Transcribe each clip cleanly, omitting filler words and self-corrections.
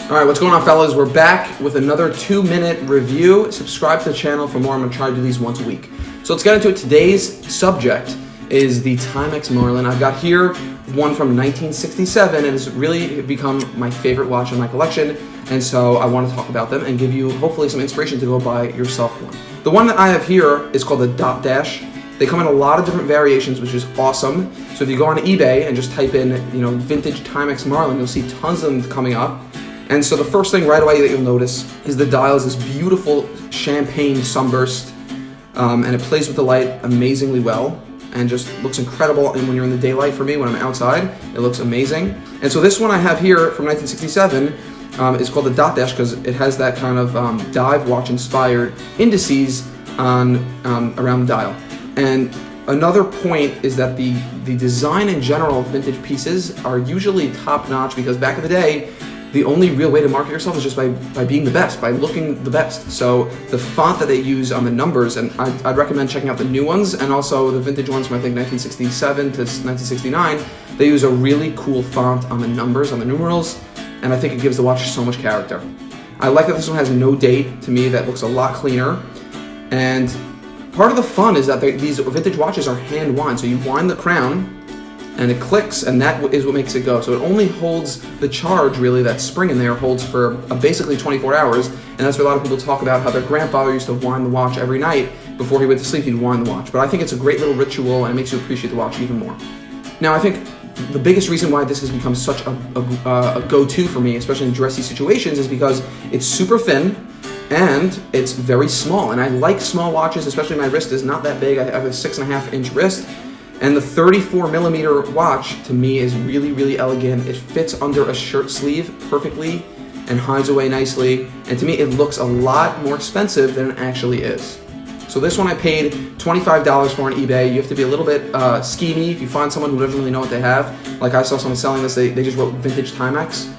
All right, what's going on, fellas? We're back with another 2-minute review. Subscribe to the channel for more. I'm gonna try to do these once a week. So let's get into it. Today's subject is the Timex Marlin. I've got here one from 1967, and it's really become my favorite watch in my collection. And so I want to talk about them and give you hopefully some inspiration to go buy yourself one. The one that I have here is called the Dot Dash. They come in a lot of different variations, which is awesome. So if you go on eBay and just type in, Vintage Timex Marlin, you'll see tons of them coming up. And so the first thing right away that you'll notice is the dial is this beautiful champagne sunburst, and it plays with the light amazingly well and just looks incredible. And when you're in the daylight, for me, when I'm outside, it looks amazing. And so this one I have here from 1967 is called the Dot Dash because it has that kind of dive watch inspired indices on around the dial. And another point is that the design in general of vintage pieces are usually top notch because back in the day, the only real way to market yourself is just by being the best, by looking the best. So the font that they use on the numbers, and I'd recommend checking out the new ones and also the vintage ones from I think 1967 to 1969, they use a really cool font on the numbers, on the numerals, and I think it gives the watch so much character. I like that this one has no date. To me, that looks a lot cleaner. And part of the fun is that these vintage watches are hand wind, so you wind the crown, and it clicks, and that is what makes it go. So it only holds the charge, really, that spring in there holds for basically 24 hours, and that's what a lot of people talk about, how their grandfather used to wind the watch every night. Before he went to sleep, he'd wind the watch. But I think it's a great little ritual, and it makes you appreciate the watch even more. Now, I think the biggest reason why this has become such a go-to for me, especially in dressy situations, is because it's super thin, and it's very small. And I like small watches, especially my wrist is not that big. I have a 6.5-inch wrist. And the 34mm watch, to me, is really, really elegant. It fits under a shirt sleeve perfectly and hides away nicely. And to me, it looks a lot more expensive than it actually is. So this one I paid $25 for on eBay. You have to be a little bit schemy if you find someone who doesn't really know what they have. Like I saw someone selling this, they just wrote Vintage Timex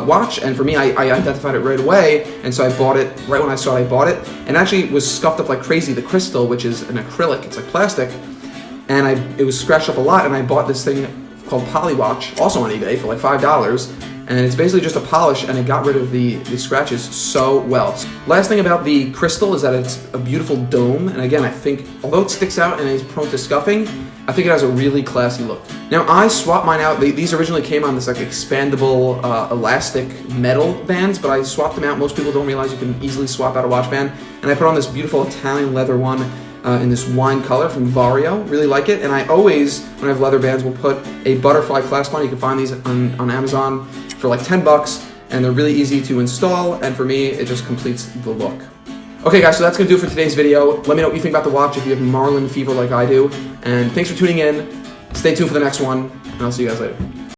watch, and for me, I identified it right away, and so I bought it. Right when I saw it, I bought it. And actually it was scuffed up like crazy. The crystal, which is an acrylic, it's like plastic, and it was scratched up a lot, and I bought this thing called Poly Watch, also on eBay, for like $5, and it's basically just a polish, and it got rid of the scratches so well. Last thing about the crystal is that it's a beautiful dome, and again, I think, although it sticks out and is prone to scuffing, I think it has a really classy look. Now, I swapped mine out. These originally came on this like expandable elastic metal bands, but I swapped them out. Most people don't realize you can easily swap out a watch band, and I put on this beautiful Italian leather one, in this wine color from Vario. Really like it, and I always, when I have leather bands, will put a butterfly clasp on. You can find these on Amazon for like 10 bucks, and they're really easy to install, and for me, it just completes the look. Okay guys, so that's gonna do it for today's video. Let me know what you think about the watch if you have Marlin fever like I do, and thanks for tuning in. Stay tuned for the next one, and I'll see you guys later.